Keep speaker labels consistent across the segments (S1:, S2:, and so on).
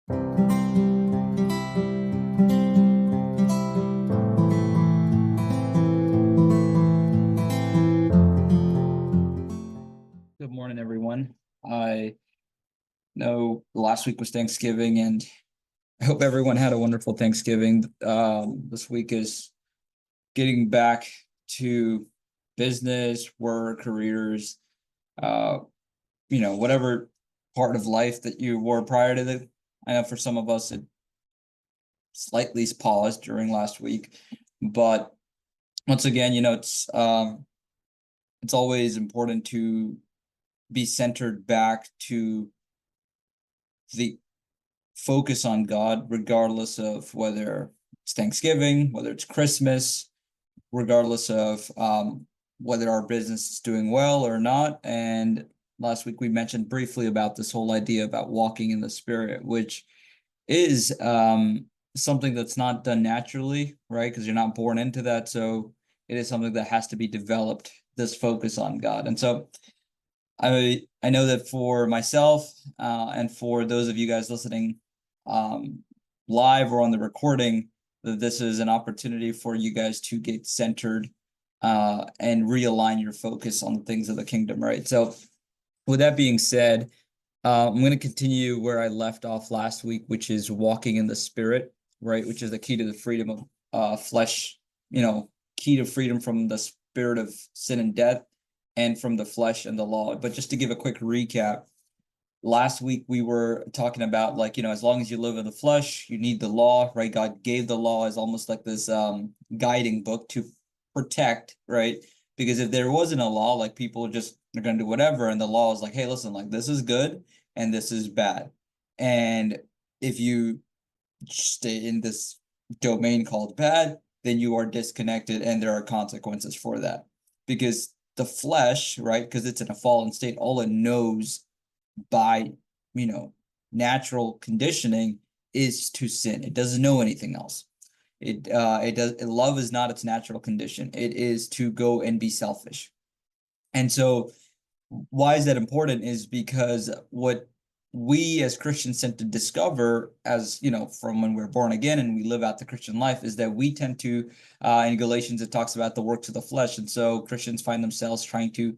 S1: Good morning, everyone. I know last week was Thanksgiving, and I hope everyone had a wonderful Thanksgiving. This week is getting back to business, work, careers, uh, whatever part of life that you were prior to the. I know for some of us it slightly paused during last week, but once again, it's always important to be centered back to the focus on God, regardless of whether it's Thanksgiving, whether it's Christmas, regardless of whether our business is doing well or not. And last week we mentioned briefly about this whole idea about walking in the Spirit, which is something that's not done naturally, right? Because you're not born into that. So it is something that has to be developed, this focus on God. And so I know that for myself and for those of you guys listening live or on the recording, that this is an opportunity for you guys to get centered and realign your focus on the things of the kingdom, right? So with that being said, I'm going to continue where I left off last week, which is walking in the Spirit, right? Which is the key to the freedom of flesh, key to freedom from the spirit of sin and death and from the flesh and the law. But just to give a quick recap, last week we were talking about as long as you live in the flesh, you need the law, right? God gave the law as almost like this guiding book to protect, right? Because if there wasn't a law, like people just are going to do whatever, and the law is like, hey, listen, like this is good and this is bad. And if you stay in this domain called bad, then you are disconnected and there are consequences for that. Because the flesh, right, because it's in a fallen state, all it knows by, natural conditioning is to sin. It doesn't know anything else. Love is not its natural condition. It is to go and be selfish. And so why is that important is because what we as Christians tend to discover as, from when we're born again and we live out the Christian life is that we tend to, in Galatians, it talks about the works of the flesh. And so Christians find themselves trying to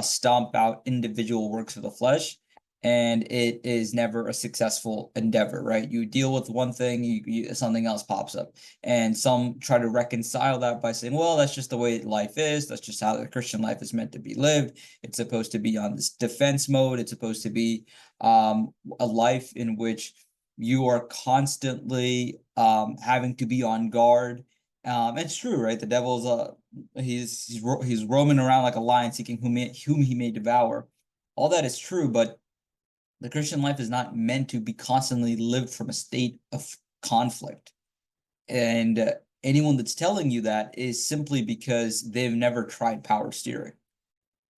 S1: stomp out individual works of the flesh. And it is never a successful endeavor, right? You deal with one thing, something else pops up. And some try to reconcile that by saying, well, that's just the way life is. That's just how the Christian life is meant to be lived. It's supposed to be on this defense mode. It's supposed to be a life in which you are constantly having to be on guard. It's true, right? The devil's he's roaming around like a lion seeking whom he may devour. All that is true, but the Christian life is not meant to be constantly lived from a state of conflict. And anyone that's telling you that is simply because they've never tried power steering.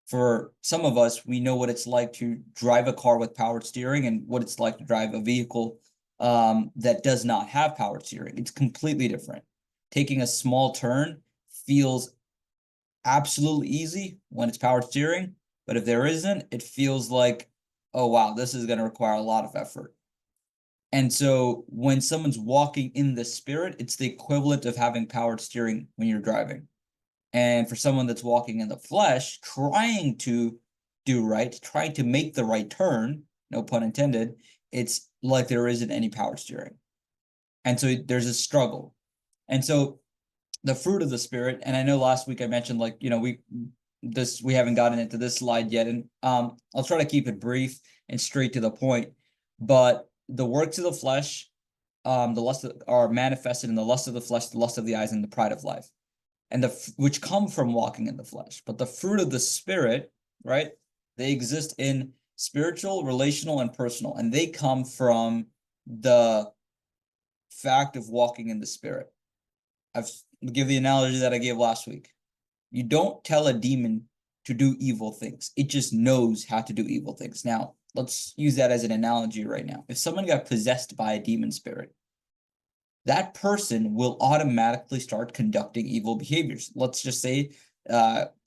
S1: For some of us, we know what it's like to drive a car with power steering and what it's like to drive a vehicle that does not have power steering. It's completely different. Taking a small turn feels absolutely easy when it's power steering, but if there isn't, it feels like, oh, wow, this is going to require a lot of effort. And so when someone's walking in the Spirit, it's the equivalent of having powered steering when you're driving. And for someone that's walking in the flesh, trying to do right, trying to make the right turn, no pun intended, it's like there isn't any power steering. And so there's a struggle. And so the fruit of the Spirit, and I know last week I mentioned we haven't gotten into this slide yet, and I'll try to keep it brief and straight to the point. But the works of the flesh, are manifested in the lust of the flesh, the lust of the eyes, and the pride of life, and which come from walking in the flesh. But the fruit of the Spirit, right? They exist in spiritual, relational, and personal, and they come from the fact of walking in the Spirit. I've give the analogy that I gave last week. You don't tell a demon to do evil things. It just knows how to do evil things. Now, let's use that as an analogy right now. If someone got possessed by a demon spirit, that person will automatically start conducting evil behaviors. Let's just say,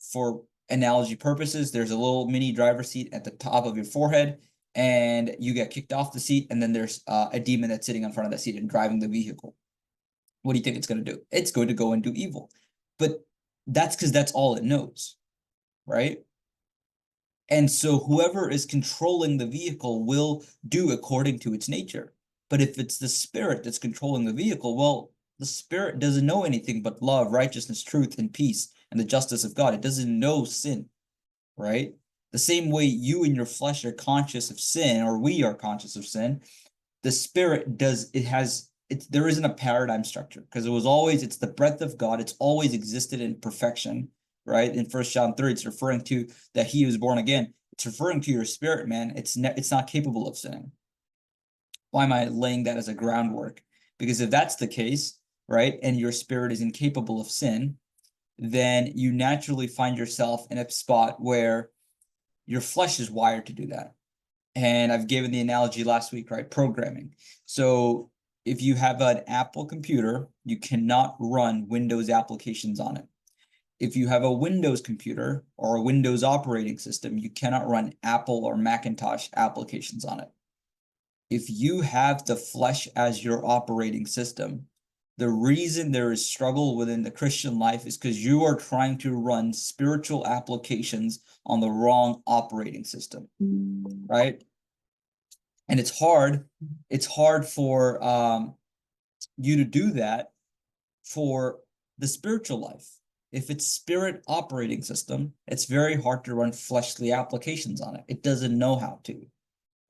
S1: for analogy purposes, there's a little mini driver's seat at the top of your forehead, and you get kicked off the seat, and then there's a demon that's sitting in front of that seat and driving the vehicle. What do you think it's going to do? It's going to go and do evil. But that's because that's all it knows, right? And so whoever is controlling the vehicle will do according to its nature. But if it's the spirit that's controlling the vehicle, well, the spirit doesn't know anything but love, righteousness, truth, and peace, and the justice of God. It doesn't know sin, right? The same way you and your flesh are conscious of sin, or we are conscious of sin, the spirit does. There isn't a paradigm structure, because it's the breath of God. It's always existed in perfection, right? In 1 John 3, it's referring to that he was born again. It's referring to your spirit, man. It's not capable of sinning. Why am I laying that as a groundwork? Because if that's the case, right, and your spirit is incapable of sin, then you naturally find yourself in a spot where your flesh is wired to do that. And I've given the analogy last week, right? Programming. So if you have an Apple computer, you cannot run Windows applications on it. If you have a Windows computer or a Windows operating system, you cannot run Apple or Macintosh applications on it. If you have the flesh as your operating system, the reason there is struggle within the Christian life is because you are trying to run spiritual applications on the wrong operating system, right? And it's hard for you to do that for the spiritual life. If it's spirit operating system, it's very hard to run fleshly applications on it. It doesn't know how to,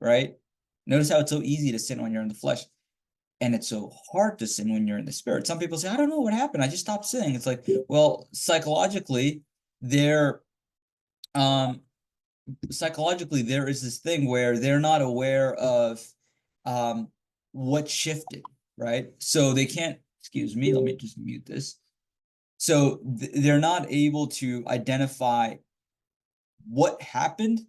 S1: right? Notice how it's so easy to sin when you're in the flesh, and it's so hard to sin when you're in the spirit. Some people say, I don't know what happened. I just stopped sinning. It's like, well, psychologically, there is this thing where they're not aware of what shifted, right? So they can't, excuse me, let me just mute this. So they're not able to identify what happened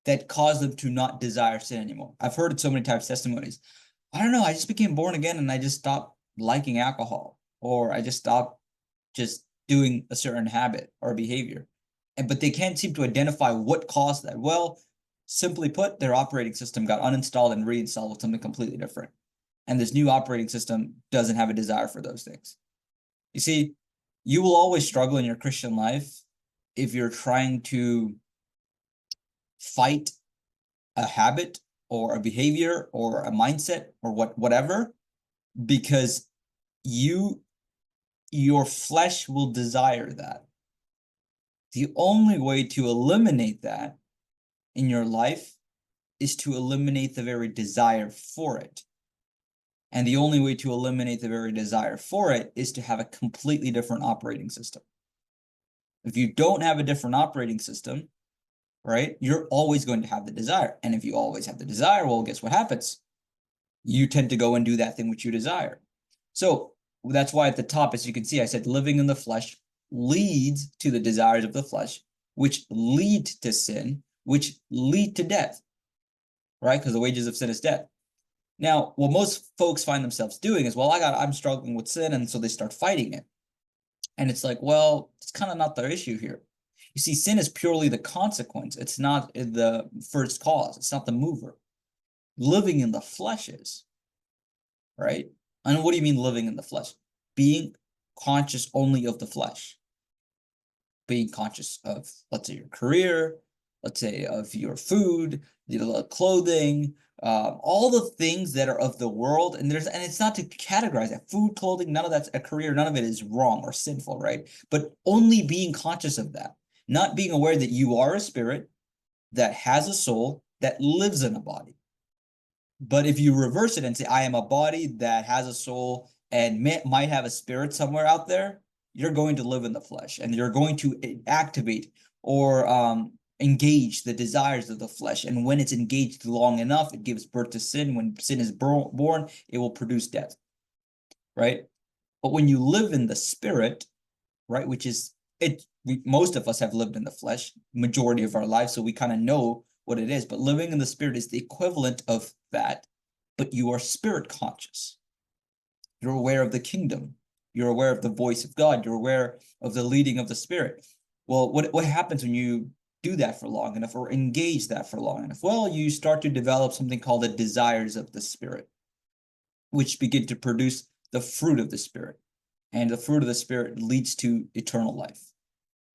S1: that caused them to not desire sin anymore. I've heard it so many times, testimonies. I don't know, I just became born again and I just stopped liking alcohol, or I just stopped just doing a certain habit or behavior. But they can't seem to identify what caused that. Well, simply put, their operating system got uninstalled and reinstalled with something completely different. And this new operating system doesn't have a desire for those things. You see, you will always struggle in your Christian life if you're trying to fight a habit or a behavior or a mindset or whatever, because your flesh will desire that. The only way to eliminate that in your life is to eliminate the very desire for it. And the only way to eliminate the very desire for it is to have a completely different operating system. If you don't have a different operating system, right, you're always going to have the desire. And if you always have the desire, well, guess what happens? You tend to go and do that thing which you desire. So that's why at the top, as you can see, I said living in the flesh leads to the desires of the flesh, which lead to sin, which lead to death, right? Because the wages of sin is death. Now, what most folks find themselves doing is, well, I'm struggling with sin, and so they start fighting it. And it's like, well, it's kind of not the issue here. You see, sin is purely the consequence. It's not the first cause. It's not the mover. Living in the flesh is, right? And what do you mean living in the flesh? Being conscious only of the flesh. Being conscious of, let's say, your career, let's say, of your food, your clothing, all the things that are of the world. And it's not to categorize that. Food, clothing, none of that's a career. None of it is wrong or sinful, right? But only being conscious of that. Not being aware that you are a spirit that has a soul that lives in a body. But if you reverse it and say, I am a body that has a soul and might have a spirit somewhere out there, you're going to live in the flesh, and you're going to activate or engage the desires of the flesh. And when it's engaged long enough, it gives birth to sin. When sin is born, it will produce death, right? But when you live in the spirit, right, which is it, most of us have lived in the flesh majority of our lives, so we kind of know what it is. But living in the spirit is the equivalent of that, but you are spirit conscious. You're aware of the kingdom. You're aware of the voice of God. You're aware of the leading of the spirit. Well, what happens when you do that for long enough or engage that for long enough, well, you start to develop something called the desires of the Spirit, which begin to produce the fruit of the Spirit. And the fruit of the Spirit leads to eternal life.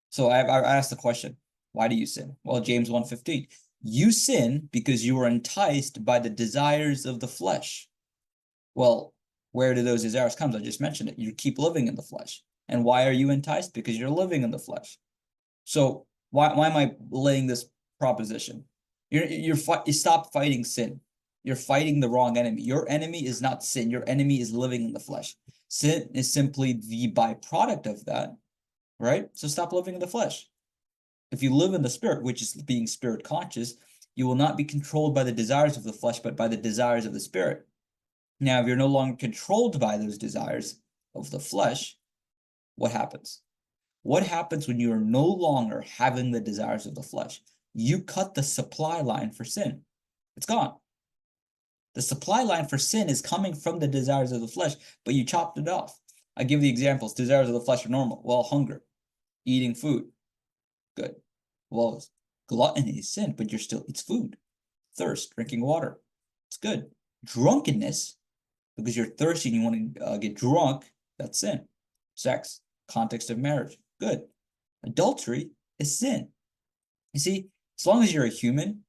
S1: So I asked the question, why do you sin? Well, James 1:15, you sin because you are enticed by the desires of the flesh. Well, where do those desires come? I just mentioned it. You keep living in the flesh. And why are you enticed? Because you're living in the flesh. So why am I laying this proposition? You stop fighting sin. You're fighting the wrong enemy. Your enemy is not sin. Your enemy is living in the flesh. Sin is simply the byproduct of that, right? So stop living in the flesh. If you live in the Spirit, which is being Spirit conscious, you will not be controlled by the desires of the flesh, but by the desires of the Spirit. Now, if you're no longer controlled by those desires of the flesh, what happens? What happens when you are no longer having the desires of the flesh? You cut the supply line for sin. It's gone. The supply line for sin is coming from the desires of the flesh, but you chopped it off. I give the examples. Desires of the flesh are normal. Well, hunger, eating food, good. Well, gluttony is sin, but it's food. Thirst, drinking water, it's good. Drunkenness, because you're thirsty and you want to get drunk, that's sin. Sex, context of marriage, good. Adultery is sin. You see, as long as you're a human,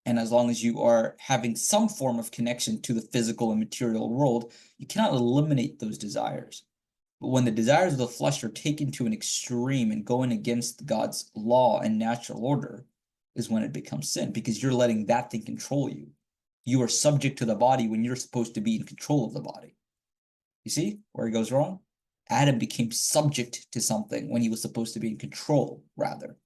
S1: and as long as you are having some form of connection to the physical and material world, you cannot eliminate those desires. But when the desires of the flesh are taken to an extreme and going against God's law and natural order, is when it becomes sin, because you're letting that thing control you. You are subject to the body when you're supposed to be in control of the body. You see where it goes wrong? Adam became subject to something when he was supposed to be in control, rather.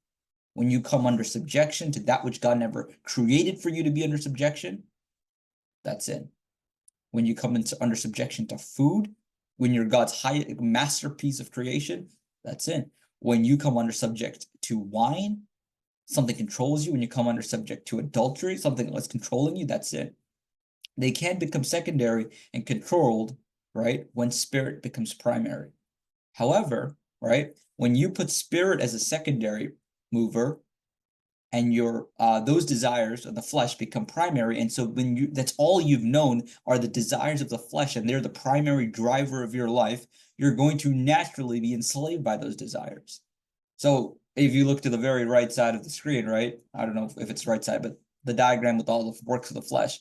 S1: When you come under subjection to that which God never created for you to be under subjection, that's sin. When you come under subjection to food, when you're God's high masterpiece of creation, that's sin. When you come under subject to wine, something controls you. When you come under subject to adultery, something that's controlling you, that's sin. They can become secondary and controlled, right, when spirit becomes primary. However, right, when you put spirit as a secondary mover, and your those desires of the flesh become primary, and so when that's all you've known are the desires of the flesh, and they're the primary driver of your life, you're going to naturally be enslaved by those desires. So if you look to the very right side of the screen, right, I don't know if it's right side, but the diagram with all the works of the flesh,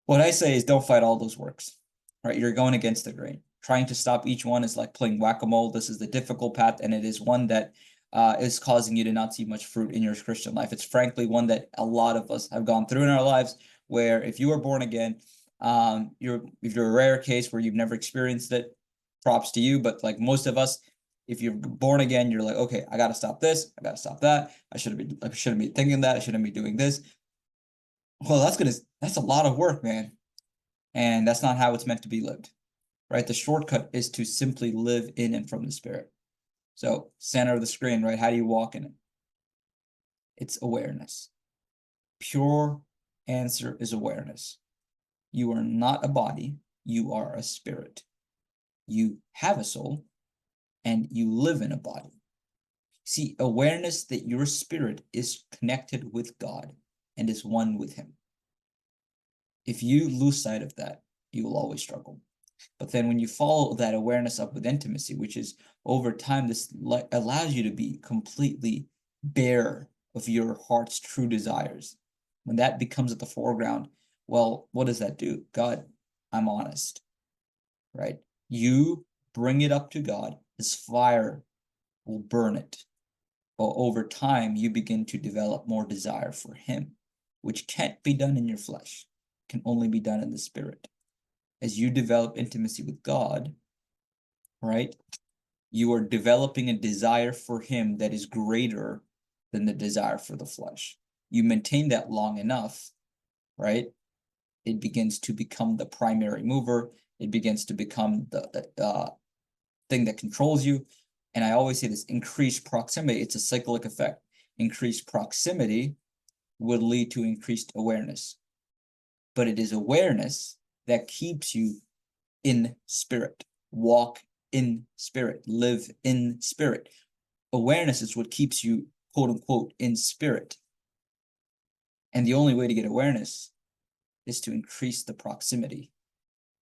S1: what I say is don't fight all those works, right? You're going against the grain. Trying to stop each one is like playing whack-a-mole. This is the difficult path, and it is one that is causing you to not see much fruit in your Christian life. It's frankly one that a lot of us have gone through in our lives, where if you are born again, if you're a rare case where you've never experienced it, props to you. But like most of us, if you're born again, you're like, okay, I got to stop this, I got to stop that. I shouldn't be thinking that. I shouldn't be doing this. Well, that's a lot of work, man. And that's not how it's meant to be lived, right? The shortcut is to simply live in and from the Spirit. So center of the screen, right? How do you walk in it? It's awareness. Pure answer is awareness. You are not a body. You are a spirit. You have a soul and you live in a body. See, awareness that your spirit is connected with God and is one with Him. If you lose sight of that, you will always struggle. But then when you follow that awareness up with intimacy, which is over time, this allows you to be completely bare of your heart's true desires. When that becomes at the foreground, well, what does that do? God, I'm honest, right? You bring it up to God, His fire will burn it. Well, over time, you begin to develop more desire for Him, which can't be done in your flesh, can only be done in the Spirit. As you develop intimacy with God, right, you are developing a desire for Him that is greater than the desire for the flesh. You maintain that long enough, right, it begins to become the primary mover. It begins to become the thing that controls you. And I always say this, increased proximity, it's a cyclic effect. Increased proximity would lead to increased awareness. But it is awareness that keeps you in spirit. Walk in spirit. Live in spirit. Awareness is what keeps you quote unquote in spirit. And the only way to get awareness is to increase the proximity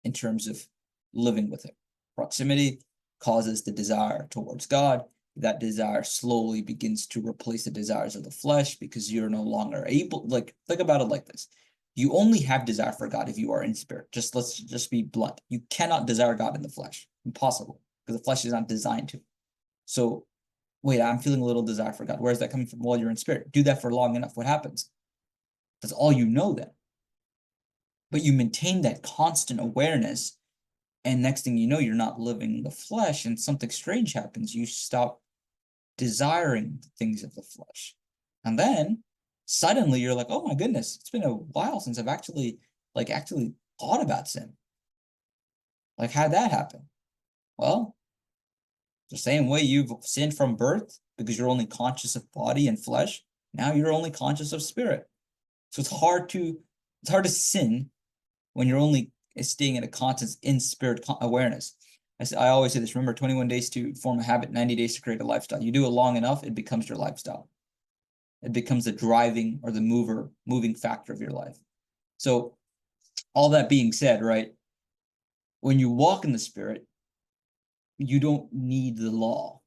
S1: in terms of living with it. Proximity causes the desire towards God. That desire slowly begins to replace the desires of the flesh because you're no longer able, like, think about it like this. You only have desire for God if you are in spirit. Let's just be blunt. You cannot desire God in the flesh. Impossible, because the flesh is not designed to. So, wait, I'm feeling a little desire for God. Where is that coming from? Well, you're in spirit. Do that for long enough. What happens? That's all you know then. But you maintain that constant awareness, and next thing you know, you're not living in the flesh, and something strange happens. You stop desiring the things of the flesh. And then suddenly you're like, oh my goodness, it's been a while since I've actually thought about sin. Like, how'd that happen? Well, the same way you've sinned from birth because you're only conscious of body and flesh, now you're only conscious of spirit. So it's hard to sin when you're only staying in a constant in spirit awareness. I always say this, remember, 21 days to form a habit, 90 days to create a lifestyle. You do it long enough, it becomes your lifestyle. It becomes the driving or the moving factor of your life. So all that being said, right, when you walk in the spirit, you don't need the law.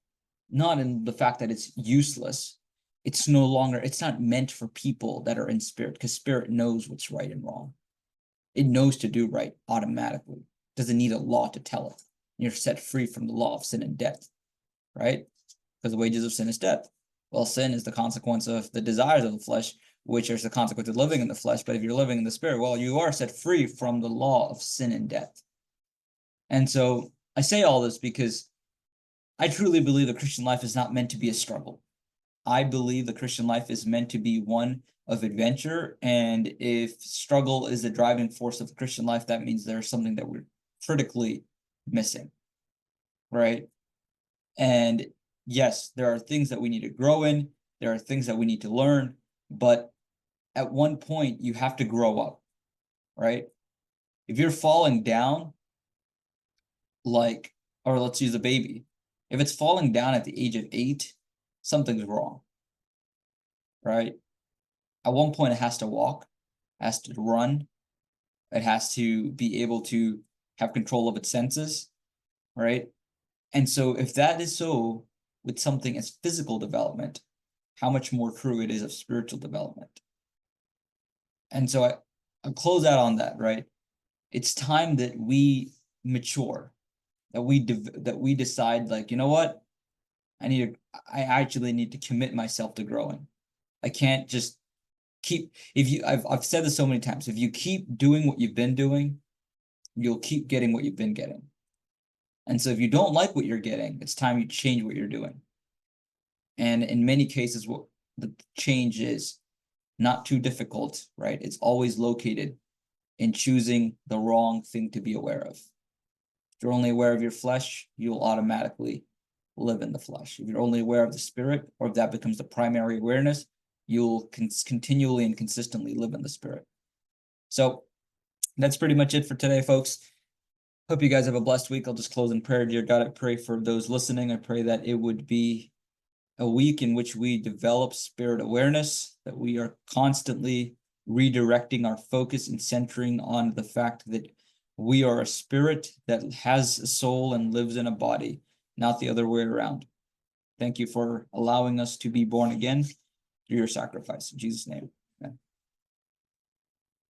S1: Not in the fact that it's useless. It's not meant for people that are in spirit, because spirit knows what's right and wrong. It knows to do right automatically. Doesn't need a law to tell it. You're set free from the law of sin and death, right? Because the wages of sin is death. Well, sin is the consequence of the desires of the flesh, which is the consequence of living in the flesh. But if you're living in the spirit, well, you are set free from the law of sin and death. And so I say all this because I truly believe the Christian life is not meant to be a struggle. I believe the Christian life is meant to be one of adventure. And if struggle is the driving force of the Christian life, that means there's something that we're critically missing, right? And yes, there are things that we need to grow in. There are things that we need to learn. But at one point, you have to grow up, right? If you're falling down, or let's use a baby. If it's falling down at the age of 8, something's wrong, right? At one point, it has to walk, has to run, it has to be able to have control of its senses, right? And so if that is so with something as physical development, how much more true it is of spiritual development. And so I'll close out on that, right? It's time that we mature, that we decide, like, you know what? I actually need to commit myself to growing. I can't just I've said this so many times, if you keep doing what you've been doing, you'll keep getting what you've been getting. And so if you don't like what you're getting, it's time you change what you're doing. And in many cases, what the change is not too difficult, right? It's always located in choosing the wrong thing to be aware of. If you're only aware of your flesh, you'll automatically live in the flesh. If you're only aware of the spirit, or if that becomes the primary awareness, you'll continually and consistently live in the spirit. So that's pretty much it for today, folks. Hope you guys have a blessed week. I'll just close in prayer. Dear God, I pray for those listening. I pray that it would be a week in which we develop spirit awareness, that we are constantly redirecting our focus and centering on the fact that we are a spirit that has a soul and lives in a body, not the other way around. Thank you for allowing us to be born again through your sacrifice. In Jesus' name.